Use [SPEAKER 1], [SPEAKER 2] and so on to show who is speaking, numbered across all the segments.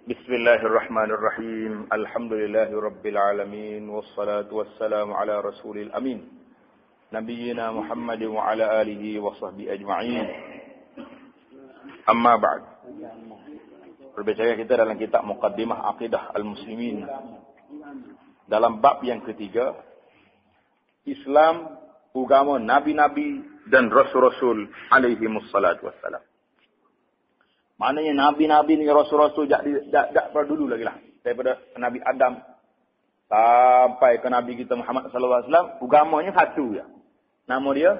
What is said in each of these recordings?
[SPEAKER 1] Bismillahirrahmanirrahim. Alhamdulillahirabbil alamin wassalatu wassalamu ala rasulil amin. Nabiyyina Muhammadin wa ala alihi wa sahbihi ajma'in. Amma ba'd. Berbicara kita dalam kitab Muqaddimah Aqidah Al-Muslimin. Dalam bab yang ketiga, Islam, agama nabi-nabi dan rasul-rasul alaihi wassalatu wassalam. Maknanya nabi-nabi ni rasul-rasul dak dulu lagi lah. Daripada Nabi Adam sampai ke Nabi kita Muhammad sallallahu alaihi wasallam, agamanya satu ya. Nama dia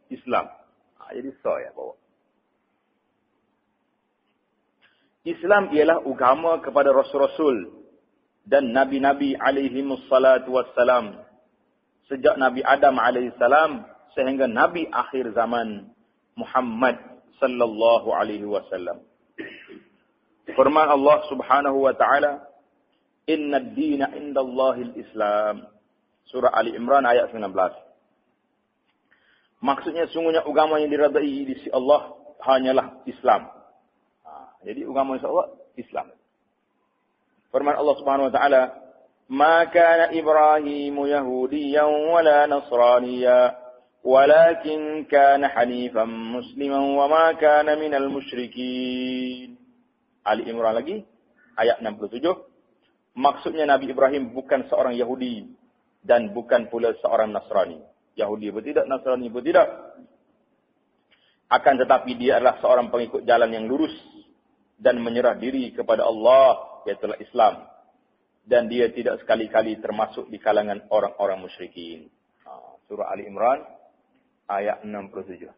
[SPEAKER 1] Islam. Jadi ya bawa. Islam ialah agama kepada rasul-rasul dan nabi-nabi alaihi wassalatu wassalam. Sejak Nabi Adam alaihi salam sehingga nabi akhir zaman Muhammad sallallahu alaihi wasallam. Firman Allah Subhanahu wa taala, "Inna ad-dina 'indallahil Islam." Surah Ali Imran ayat 19. Maksudnya sungguhnya agama yang diridai di sisi Allah hanyalah Islam. Jadi agama Allah Islam. Firman Allah Subhanahu wa taala, "Ma kana Ibrahimu Yahudiyyan wala Nasraniyyan, walakin kana Hanifan Musliman wa ma kana minal musyrikin." Ali Imran lagi, ayat 67. Maksudnya Nabi Ibrahim bukan seorang Yahudi dan bukan pula seorang Nasrani. Yahudi pun tidak, Nasrani pun tidak. Akan tetapi dia adalah seorang pengikut jalan yang lurus dan menyerah diri kepada Allah, iaitu Islam. Dan dia tidak sekali-kali termasuk di kalangan orang-orang musyrikin. Surah Ali Imran, ayat 67.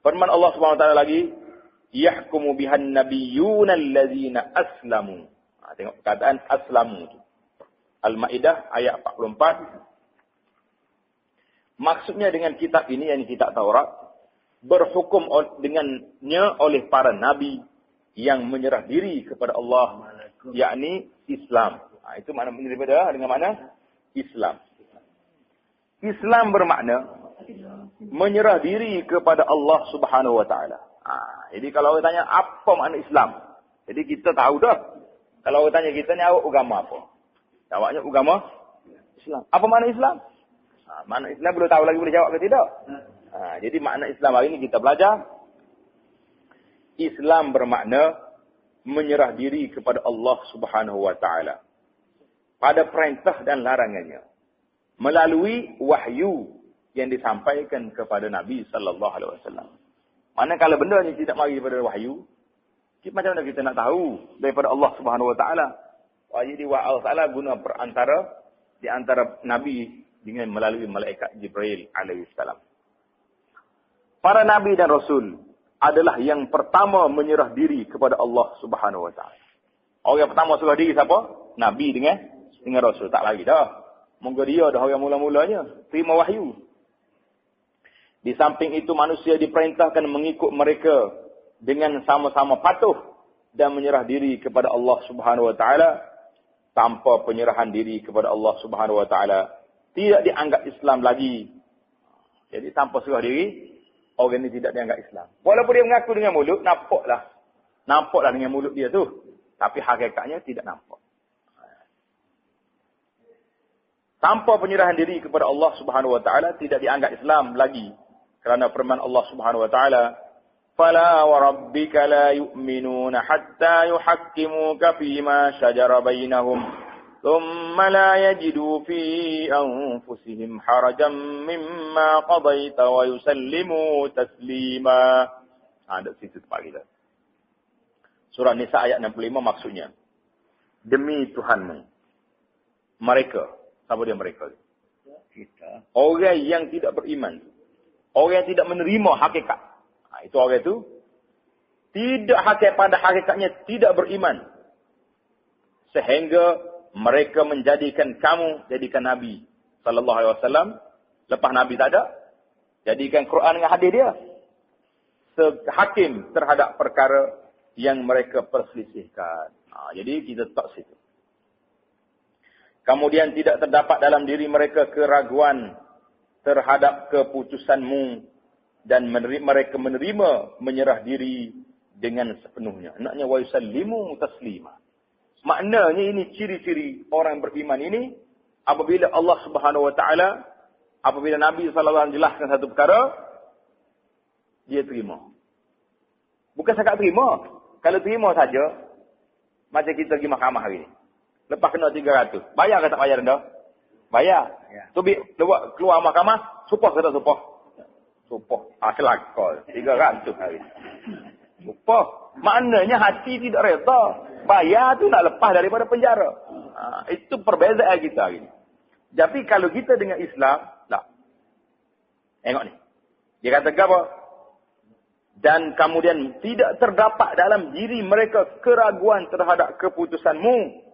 [SPEAKER 1] Firman Allah Subhanahu wa taala lagi, "Yahkumu bihan nabiyyuna allazina aslamu." Tengok perkataan aslamu tu. Al-Maidah ayat 44. Maksudnya dengan kitab ini, yakni kitab Taurat, berhukum dengannya oleh para nabi yang menyerah diri kepada Allah, yakni Islam. Itu makna daripada dengan makna Islam. Islam bermakna menyerah diri kepada Allah Subhanahu wa taala. Jadi kalau orang tanya apa makna Islam, jadi kita tahu dah. Kalau orang tanya kita ni awak agama apa? Jawabnya agama Islam. Apa makna Islam? Makna Islam belum tahu lagi boleh jawab ke tidak? Jadi makna Islam hari ini kita belajar. Islam bermakna menyerah diri kepada Allah Subhanahu wa taala pada perintah dan larangannya melalui wahyu yang disampaikan kepada Nabi sallallahu alaihi wasallam. Mana kalau benda ni tidak mari daripada wahyu, macam mana kita nak tahu daripada Allah Subhanahu wa taala? Jadi Allah Taala guna perantara di antara nabi dengan melalui malaikat Jibril alaihi salam. Para nabi dan rasul adalah yang pertama menyerah diri kepada Allah Subhanahu wa taala. Orang yang pertama serah diri siapa? Nabi dengan rasul, tak lagi dah. Moga dia dah orang mula-mulanya terima wahyu. Di samping itu manusia diperintahkan mengikut mereka dengan sama-sama patuh dan menyerah diri kepada Allah Subhanahu wa taala. Tanpa penyerahan diri kepada Allah Subhanahu wa taala tidak dianggap Islam lagi. Jadi tanpa serah diri, orang ini tidak dianggap Islam. Walaupun dia mengaku dengan mulut, nampaklah dengan mulut dia tu, tapi hakikatnya tidak nampak. Tanpa penyerahan diri kepada Allah Subhanahu wa taala tidak dianggap Islam lagi. Kerana firman Allah Subhanahu wa taala, "Fala wa rabbika la yu'minuna hatta yuhakkimuka fima shajara bainahum, thumma la yajidu fi anfusihim harajan mimma qadaita wa yusallimu taslima." Ada situ tempat kita. Surah Nisa ayat 65 maksudnya, demi Tuhanmu, mereka, siapa dia mereka? Kita. Orang yang tidak beriman. Orang yang tidak menerima hakikat. Itu orang itu tidak hakikat pada hakikatnya tidak beriman. Sehingga mereka menjadikan kamu jadikan Nabi sallallahu alaihi wasallam, lepas Nabi tak ada, jadikan Quran dengan hadis dia hakim terhadap perkara yang mereka perselisihkan. Jadi kita tak situ. Kemudian tidak terdapat dalam diri mereka keraguan terhadap keputusanmu dan mereka menerima menyerah diri dengan sepenuhnya. Naknya wa yusallimu taslima. Maknanya ini ciri-ciri orang beriman ini apabila Allah Subhanahu wa taala, apabila Nabi sallallahu alaihi wasallam jelaskan satu perkara, dia terima. Bukan sekadar terima. Kalau terima saja, macam kita pergi mahkamah hari ni. Lepas kena 300. Bayar ke tak bayar dah? Bayar. Ya. Tu keluar mahkamah, supah ke tak supah? Supah. Kelakar. 300 hari. Supah. Maknanya hati tidak reda. Bayar tu nak lepas daripada penjara. Itu perbezaan kita hari ni. Tapi kalau kita dengan Islam, tak. Tengok ni. Dia kata apa? Dan kemudian tidak terdapat dalam diri mereka keraguan terhadap keputusanmu.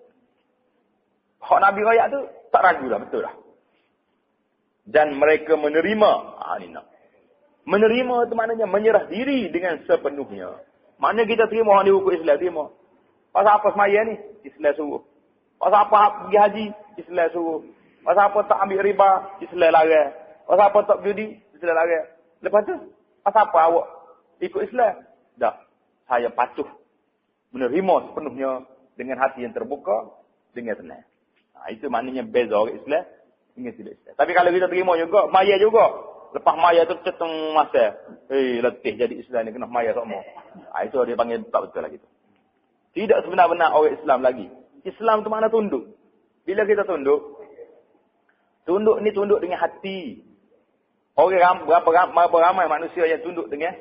[SPEAKER 1] Hak Nabi rakyat tu tak ragu dah, betul dah. Dan mereka menerima. Ini nak. Menerima itu maknanya menyerah diri dengan sepenuhnya. Maknanya kita terima orang di hukum Islam, terima. Pasal apa semaya ni? Islam suruh. Pasal apa pergi haji? Islam suruh. Pasal apa tak ambil riba? Islam larang. Pasal apa tak judi? Islam larang. Lepas tu, pasal apa awak ikut Islam? Dah. Saya patuh menerima sepenuhnya dengan hati yang terbuka, dengan tenang. Itu maknanya beza orang Islam dengan tidak Islam. Tapi kalau kita terima juga, maya juga. Lepas maya tu ceteng masa. Letih jadi Islam ni kena maya semua. Itu dia panggil tak betul lah gitu. Tidak sebenar-benar orang Islam lagi. Islam tu makna tunduk. Bila kita tunduk, tunduk ni tunduk dengan hati. Orang berapa ramai manusia yang tunduk dengan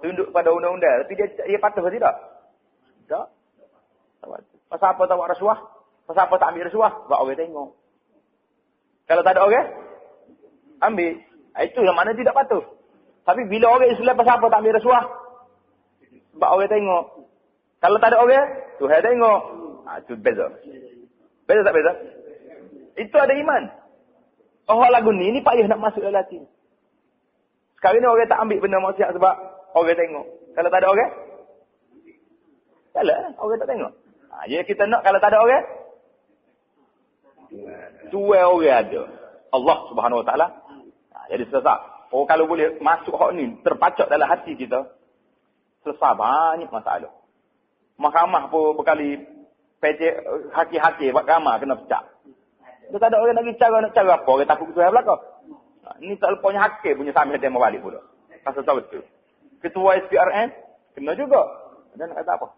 [SPEAKER 1] tunduk pada undang-undang. Tapi dia patuh ke tidak? Tak. Pasal apa tak buat rasuah? Pasal apa tak ambil rasuah? Sebab orang tengok. Kalau tak ada orang, ambil. Itu yang mana tidak patuh. Tapi bila orang Islam pasal apa tak ambil rasuah? Sebab orang tengok. Kalau tak ada orang, Tuhan tengok. Itu beza. Beza tak beza? Itu ada iman. Orang lagu ni payah nak masuk dalam hati. Sekarang ni orang tak ambil benda maksiat sebab orang tengok. Kalau tak ada orang? Salah, orang tak tengok. Jadi kita nak kalau tak ada orang? Dua orang ada. Allah Subhanahu Wa Taala. Jadi selesai. Oh kalau boleh masuk hak ni terpacak dalam hati kita, selesai banyak masalah. Mahkamah pun berkali pecek haki-haki buat kamar kena pecah. Dia tak ada orang lagi nak cara apa, orang takut Tuhan belakang. Ini tak lepasnya hakim punya sambil tema balik pula. Pasal tahu betul. Ketua SPRN kena juga. Dan nak kata apa?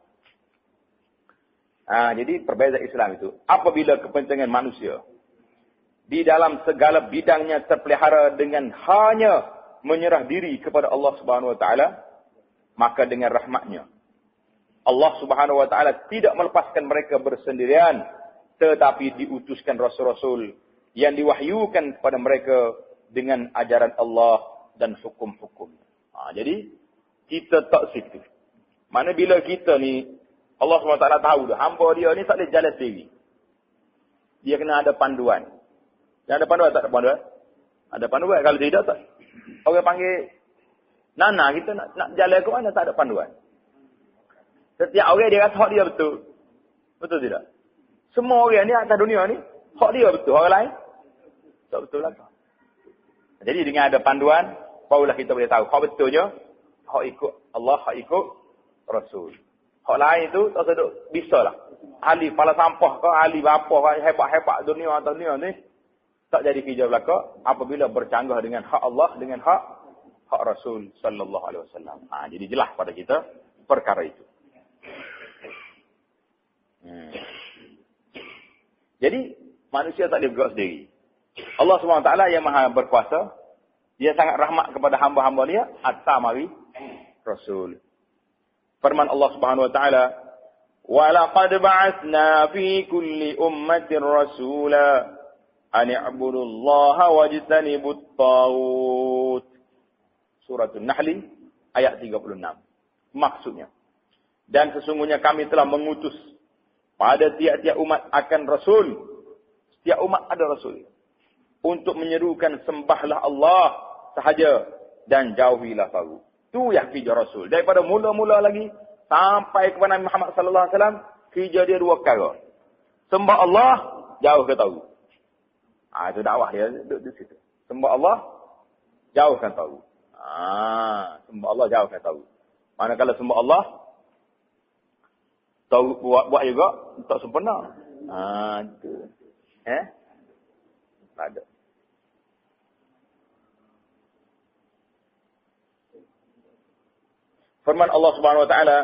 [SPEAKER 1] Jadi perbezaan Islam itu apabila kepentingan manusia di dalam segala bidangnya terpelihara dengan hanya menyerah diri kepada Allah Subhanahu Wa Taala, maka dengan rahmatnya Allah Subhanahu Wa Taala tidak melepaskan mereka bersendirian, tetapi diutuskan rasul-rasul yang diwahyukan kepada mereka dengan ajaran Allah dan hukum-hukum. Jadi kita tak situ. Mana bila kita ni Allah SWT tahu dah, hamba dia ni tak boleh jalan sendiri. Dia kena ada panduan. Yang ada panduan tak ada panduan? Ada panduan. Kalau tidak tak. Orang panggil Nana, kita nak jalan ke mana tak ada panduan. Setiap orang dia rasa hak dia betul. Betul tidak? Semua orang ni atas dunia ni, hak dia betul. Orang lain tak betul lah. Jadi dengan ada panduan, barulah kita boleh tahu. Hak betulnya, hak ikut Allah, hak ikut Rasul. Hak lain tu tak sedut bisa lah. Ahli kepala sampah ke, ahli apa, hebat-hebat dunia atau dunia ni, tak jadi kerja belaka apabila bercanggah dengan hak Allah, dengan hak Rasul sallallahu alaihi wasallam. Jadi jelas pada kita perkara itu. Jadi manusia tak boleh bergerak sendiri. Allah SWT yang maha berkuasa, dia sangat rahmat kepada hamba-hamba dia, atas mari Rasul. Firman Allah Subhanahu Wa Taala, "Wa laqad ba'atsna fi kulli ummatin rasula an i'budu Allaha wajtanibut taghut." Surah An-Nahl ayat 36. Maksudnya, dan sesungguhnya kami telah mengutus pada tiap-tiap umat akan rasul. Setiap umat ada rasul. Untuk menyerukan sembahlah Allah sahaja dan jauhilah taghut. Itu yang kerja Rasul. Daripada mula-mula lagi sampai kepada Nabi Muhammad sallallahu alaihi wasallam, kerja dia dua perkara. Sembah Allah, jauhkan taghut. Itu dakwah dia duduk di situ. Sembah Allah, jauhkan taghut. Sembah Allah, jauhkan taghut. Manakala sembah Allah, tahu buat juga tak sempurna. Itu. Tak ada. Firman Allah Subhanahu wa taala,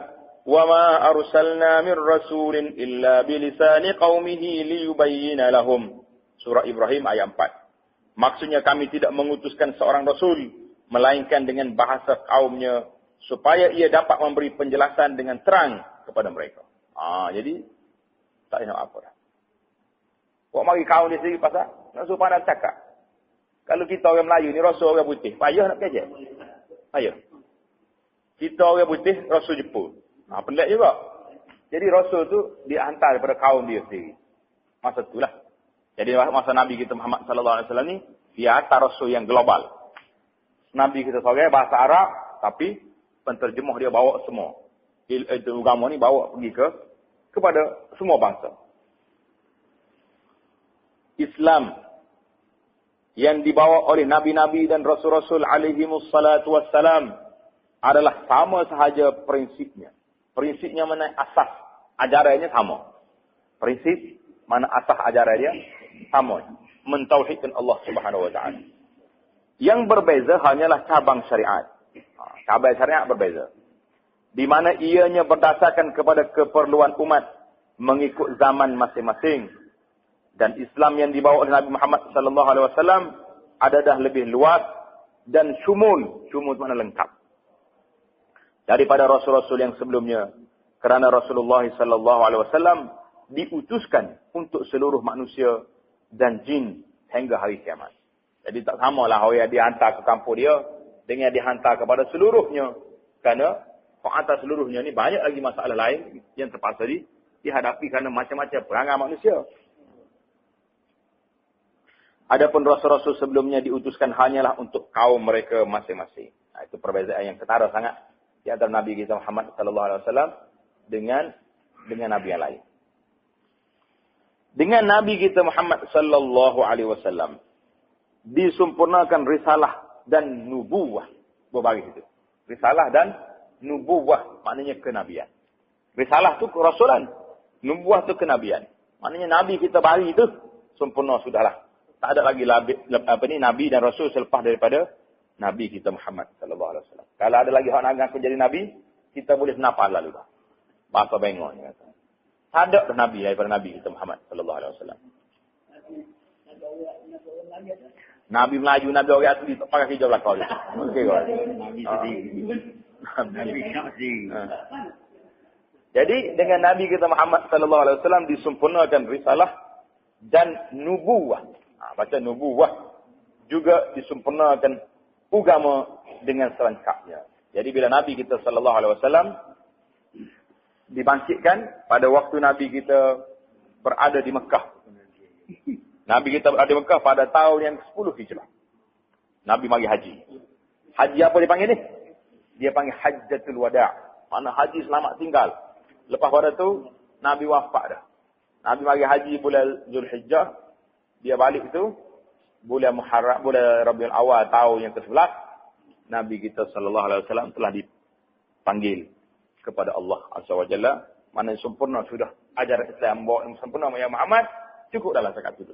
[SPEAKER 1] "Wa ma arsalna mir rasulin illa bilisani qaumihi liyubayyana lahum." Surah Ibrahim ayat 4. Maksudnya kami tidak mengutuskan seorang rasul melainkan dengan bahasa kaumnya supaya ia dapat memberi penjelasan dengan terang kepada mereka. Jadi tak ada apa dah. Kok mari kaum dia sendiri pasal nak suruh pandai cakap. Kalau kita orang Melayu ni rasul orang putih, payah nak kerja. Payah. Kita orang putih, Rasul Jepun. Pelik juga. Jadi Rasul tu dihantar daripada kaum dia sendiri. Masa itulah. Jadi masa Nabi kita Muhammad sallallahu alaihi wasallam ni, dia hantar Rasul yang global. Nabi kita seorang bahasa Arab, tapi penterjemah dia bawa semua. Itu agama ni bawa pergi kepada semua bangsa. Islam yang dibawa oleh Nabi-Nabi dan Rasul-Rasul alaihimus salatu wassalam adalah sama sahaja prinsipnya. Prinsipnya mana asas ajarannya sama. Prinsip mana asas ajarannya sama. Mentauhidkan Allah Subhanahu wa taala. Yang berbeza hanyalah cabang syariat. Cabang syariat berbeza. Di mana ianya berdasarkan kepada keperluan umat mengikut zaman masing-masing. Dan Islam yang dibawa oleh Nabi Muhammad sallallahu alaihi wasallam adalah lebih luas dan syumul. Syumul makna lengkap. Daripada rasul-rasul yang sebelumnya, kerana Rasulullah sallallahu alaihi wasallam diutuskan untuk seluruh manusia dan jin hingga hari kiamat. Jadi tak samalah orang yang dihantar ke kampung dia dengan dihantar kepada seluruhnya. Kerana hantar seluruhnya ni banyak lagi masalah lain yang terpaksa dihadapi kerana macam-macam perangai manusia. Adapun rasul-rasul sebelumnya diutuskan hanyalah untuk kaum mereka masing-masing. Itu perbezaan yang ketara sangat di antara Nabi kita Muhammad sallallahu alaihi wasallam dengan nabi yang lain. Dengan Nabi kita Muhammad sallallahu alaihi wasallam disempurnakan risalah dan nubuwah. Berbaris itu. Risalah dan nubuwah maknanya kenabian. Risalah tu kerasulan, nubuwah tu kenabian. Maknanya Nabi kita bari itu sempurna sudahlah. Tak ada lagi nabi dan rasul selepas daripada Nabi kita Muhammad sallallahu alaihi wasallam. Kalau ada lagi orang nak jadi nabi, kita boleh nafal lalu dah. Bahasa bengok ni kata. Tak ada nabi daripada Nabi kita Muhammad sallallahu alaihi wasallam. Nabi Melayu, Nabi orang asli tak pakai hijab belakang dia. Okey kau. Nabi syaksi. Jadi dengan Nabi kita Muhammad sallallahu alaihi wasallam disempurnakan risalah dan nubuwah. Baca nubuwah juga disempurnakan agama dengan selengkapnya. Jadi bila Nabi kita sallallahu alaihi wasallam dibangkitkan pada waktu Nabi kita berada di Mekah. Nabi kita berada di Mekah pada tahun yang ke-10 Hijrah. Nabi mari haji. Haji apa dia panggil ni? Dia panggil Hajjatul Wada'. Mana haji selamat tinggal. Lepas pada tu Nabi wafat dah. Nabi mari haji bulan Zulhijjah. Dia balik tu bulan Muharram, bulan Rabiul Awal tahun yang ke-11, Nabi kita sallallahu alaihi wasallam telah dipanggil kepada Allah Azza wa Jalla. Mana sempurna sudah ajaran Islam bawa yang sempurna ya Muhammad, cukup dalam sekat itu.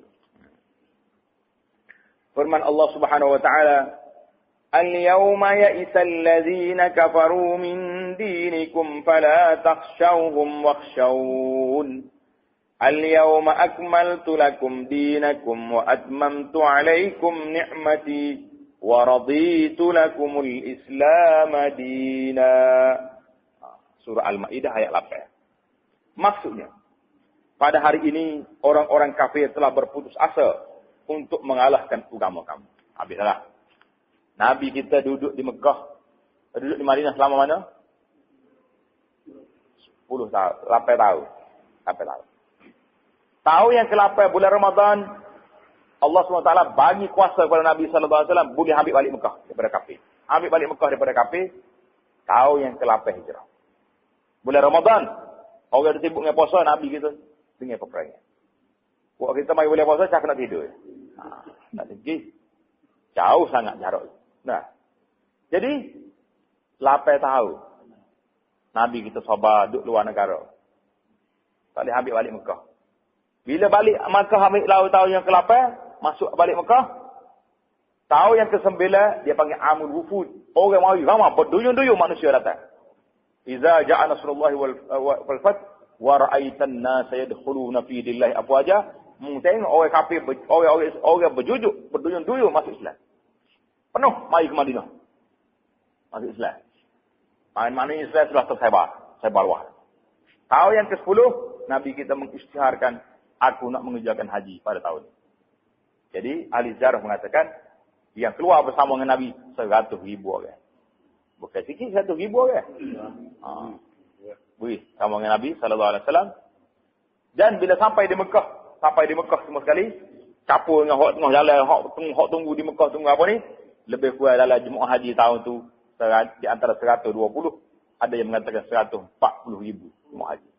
[SPEAKER 1] Firman Allah Subhanahu wa taala, "Al-yawma ya'isal ladzina kafaru min dinikum fala takhshawhum wakhshawun. Al-yawma akmaltu lakum dinakum wa atmamtu alaikum ni'mati wa raditu lakumul Islam dina." Surah Al-Maidah ayat 8. Maksudnya, pada hari ini orang-orang kafir telah berputus asa untuk mengalahkan agama kamu. Habislah. Nabi kita duduk di Mekah, duduk di Madinah selama mana? 10 tahun, 8 tahun. 8 tahun. Tahun yang ke-8 bulan Ramadan, Allah SWT bagi kuasa kepada Nabi SAW boleh ambil balik Mekah daripada kafir. Ambil balik Mekah daripada kafir, tahun yang ke-8 Hijrah. Bulan Ramadan, orang yang sibuk dengan puasa, Nabi kita dengan peperangan. Waktu kita mari boleh puasa, cakap nak tidur. Tak tinggi. Jauh sangat jarak. Nah, jadi 8 tahun. Nabi kita sabar duduk luar negara. Tak boleh ambil balik Mekah. Bila balik Mekah ambil tahun yang ke-8, masuk balik Mekah. Tahun yang ke-9, dia panggil Amul Wufud. Orang mari ramai, berduyun-duyun manusia datang. Iza ja'a nasrullahi wal fath wa ra'aitan nasa yadkhuluna fi dinillahi afwaja. Tengok orang kafir, orang berjujuk, berduyun-duyun masuk Islam. Penuh mari ke Madinah. Masuk Islam. Maknanya Islam sudah tersebar luas. Tahun yang ke-10, Nabi kita mengisytiharkan, aku nak mengerjakan haji pada tahun ini. Jadi, ahli sejarah mengatakan, yang keluar bersama dengan Nabi, 100,000 orang. Bukan sikit, 100,000 orang. Sama dengan Nabi SAW. Dan bila sampai di Mekah semua sekali, capur dengan hak tengah jalan, hak tunggu di Mekah, tunggu apa ni, lebih kurang dalam jemaah haji tahun tu, di antara 120, ada yang mengatakan 140,000 jemaah haji.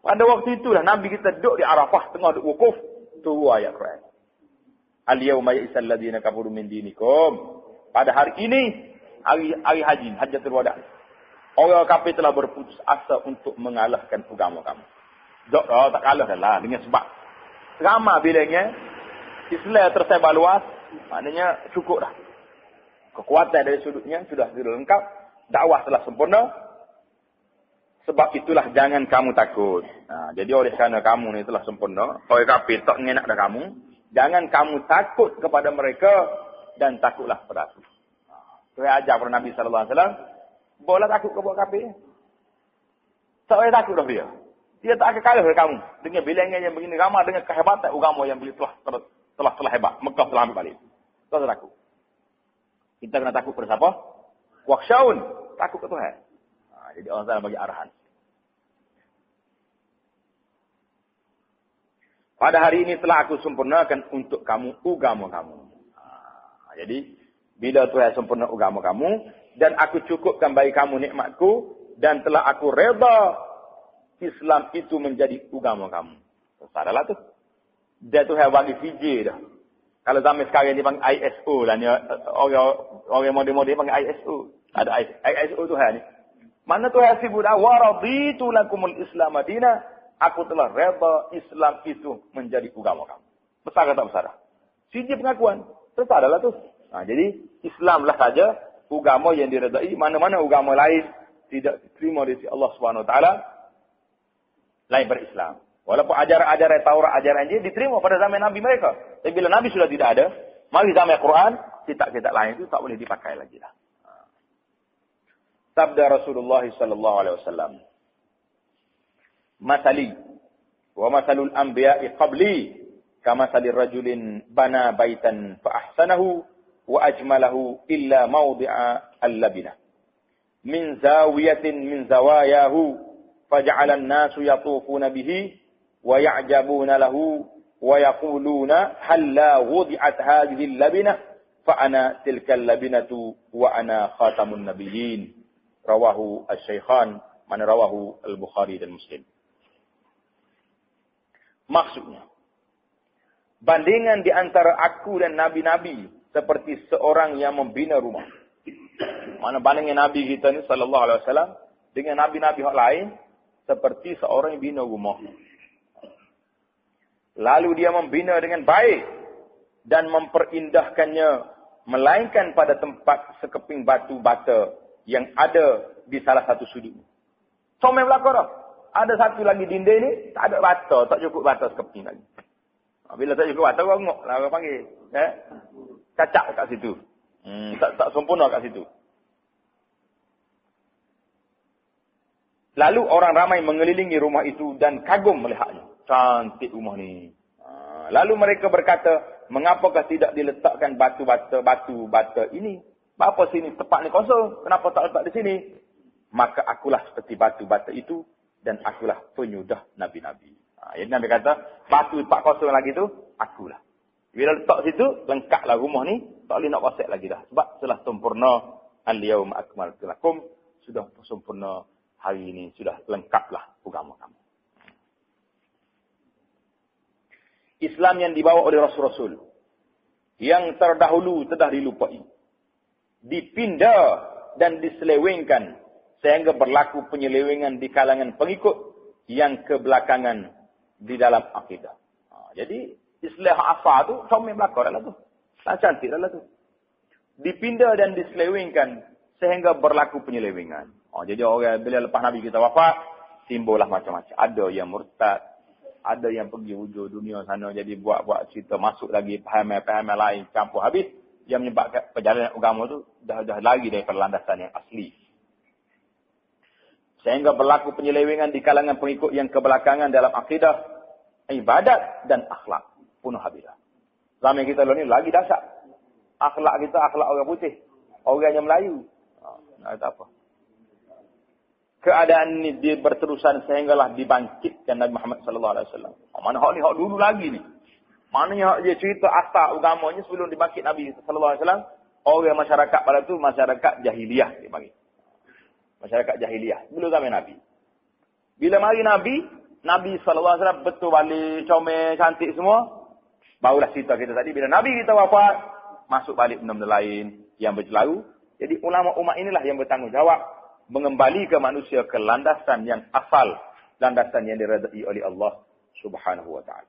[SPEAKER 1] Pada waktu itulah Nabi kita duduk di Arafah, tengah duduk wukuf, turun ayat Quran. Al-yawma ya'isal ladina kafaru min dinikum. Pada hari ini, hari haji, Hajjatul Wada'. Orang kafir telah berputus asa untuk mengalahkan agama kamu. Tak kalah dah lah, dengan sebab ramai bilangnya, Islam tersebar luas, maknanya cukup dah. Kekuatan dari sudutnya sudah lengkap, dakwah telah sempurna. Sebab itulah jangan kamu takut. Jadi oleh kerana kamu ni telah sempurna, orang kafir tak ngenak dah kamu, jangan kamu takut kepada mereka dan takutlah kepada aku. Itu yang ajar kepada Nabi SAW. Boleh takut kepada kafir. Tak boleh takut dah dia. Dia tak akan kalah dari kamu. Dengan bilangan yang begini ramai, dengan kehebatan agama yang telah hebat. Mekah telah ambil balik. Tak usah takut. Kita kena takut kepada siapa? Wakshaun. Takut ke Tuhan. Jadi Allah Ta'ala bagi arahan. Pada hari ini telah aku sempurnakan untuk kamu agama kamu. Jadi, bila Tuhan sempurna agama kamu, dan aku cukupkan bagi kamu nikmatku, dan telah aku reda Islam itu menjadi agama kamu. Sadalah tu. Dia Tuhan bagi Fiji dah. Kalau zaman sekarang dia panggil ISO lah. Ni, orang model-model panggil ISO. Ada ISO Tuhan ni. Mana Tuhan sebut, waraditu lakumul Islam Madinah. Aku telah reda Islam itu menjadi agama kamu. Besar ke tak besar? Siji pengakuan. Besar adalah tu. Jadi, Islamlah saja agama yang diredai. Mana-mana agama lain tidak diterima di sisi Allah SWT. Lain berislam. Walaupun ajaran-ajaran Taurat, ajaran dia diterima pada zaman Nabi mereka. Tapi bila Nabi sudah tidak ada, mari zaman Quran, kitab-kitab lain itu tak boleh dipakai lagi dah. Sabda Rasulullah SAW. Masali wa masalul anbiya'i qabli kamasalir rajulin bana baitan fa ahsanahu wa ajmalahu illa mawdi'a al-labinah min zawiyatin min zawayahu faj'ala an-nasu yatufuna bihi wa ya'jabuna lahu wa yaquluna hal la wudi'at hadhihi al-labinah fa ana tilka al-labinatu wa ana khatamun nabiyyin. Rawahu asy-syaikhan, man rawahu al-Bukhari dan Muslim. Maksudnya, bandingan di antara aku dan nabi-nabi seperti seorang yang membina rumah. Mana bandingnya Nabi kita ni sallallahu alaihi wasallam dengan nabi-nabi yang lain seperti seorang yang bina rumah. Lalu dia membina dengan baik dan memperindah-Kannya, melainkan pada tempat sekeping batu bata yang ada di salah satu sudut. Somai belakang dah. Ada satu lagi dinding ni, tak ada bata, tak cukup bata sekeping lagi. Bila tak cukup bata, orang ngok lah orang panggil. Cacat kat situ. Tak sempurna kat situ. Lalu orang ramai mengelilingi rumah itu dan kagum melihatnya. Cantik rumah ni. Lalu mereka berkata, mengapakah tidak diletakkan batu bata ini? Apa sini tempat ni kosong? Kenapa tak letak di sini? Maka akulah seperti batu bata itu dan akulah penyudah nabi-nabi. Jadi Nabi kata, batu tempat kosong lagi tu, akulah. Bila letak situ, lengkaplah rumah ni, tak boleh nak rosak lagi dah. Sebab telah sempurna, al-yawma akmaltu lakum, sudah sempurna hari ini, sudah lengkaplah agama kamu. Islam yang dibawa oleh Rasul-Rasul, yang terdahulu telah dilupai, dipindah dan diselewengkan sehingga berlaku penyelewengan di kalangan pengikut yang kebelakangan di dalam akidah. Jadi istilah asal tu comel belakang lah tu. Tak cantik lah tu. Dipindah dan diselewengkan sehingga berlaku penyelewengan. Jadi orang bila lepas Nabi kita wafat, timbullah macam-macam. Ada yang murtad, ada yang pergi hujung dunia sana jadi buat-buat cerita masuk lagi paham-paham lain campur habis yang menyebabkan perjalanan agama tu dah lari daripada landasan yang asli. Sehingga berlaku penyelewengan di kalangan pengikut yang kebelakangan dalam akidah, ibadat dan akhlak. Punuh habislah. Zaman kita ni lagi dahsyat. Akhlak kita akhlak orang putih. Orang yang Melayu. Tak apa. Keadaan ni dia berterusan sehinggalah dibangkitkan Nabi Muhammad sallallahu alaihi wasallam. Mana hak ni hak dulu lagi ni. Maknanya dia cerita asal agamanya sebelum dibangkit Nabi sallallahu alaihi wasallam, orang masyarakat pada tu masyarakat jahiliyah dia panggil. Masyarakat jahiliyah sebelum zaman Nabi. Bila mari Nabi sallallahu alaihi wasallam betul balik comel cantik semua, barulah cerita kita tadi bila Nabi kita wafat, masuk balik benda-benda lain yang berlalu. Jadi ulama umat inilah yang bertanggungjawab mengembalikan manusia ke landasan yang asal, landasan yang diredai oleh Allah Subhanahu wa taala.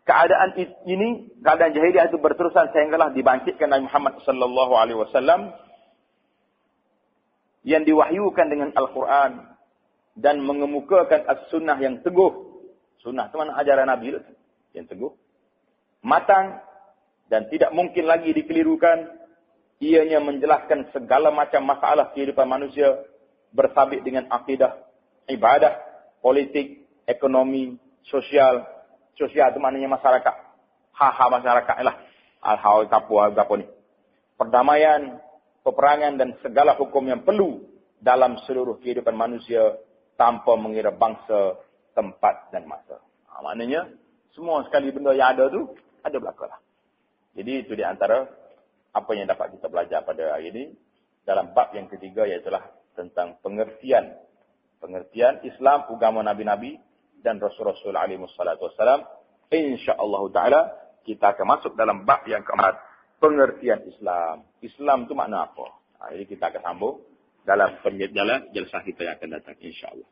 [SPEAKER 1] Keadaan ini, keadaan jahiliyah itu berterusan sehinggalah dibangkitkan Nabi Muhammad sallallahu alaihi wasallam yang diwahyukan dengan Al-Quran dan mengemukakan as-sunnah yang teguh. Sunnah itu mana ajaran Nabi itu yang teguh, matang dan tidak mungkin lagi dikelirukan. Ianya menjelaskan segala macam masalah kehidupan manusia bersabit dengan akidah, ibadah, politik, ekonomi, sosial. Sosial itu maknanya masyarakat. Hal-hal masyarakat lah. Hal-hal apa ni. Perdamaian, peperangan dan segala hukum yang perlu dalam seluruh kehidupan manusia tanpa mengira bangsa, tempat dan masa. Maknanya semua sekali benda yang ada tu ada belaka lah. Jadi itu di antara apa yang dapat kita belajar pada hari ini dalam bab yang ketiga, iaitulah tentang pengertian Islam, agama Nabi-Nabi dan Rasul-Rasul alaihi wassalatu wassalam. InsyaAllah ta'ala kita akan masuk dalam bab yang keempat, pengertian Islam. Islam itu makna apa? Jadi kita akan sambung dalam penjelasan jalsah kita yang akan datang insyaAllah.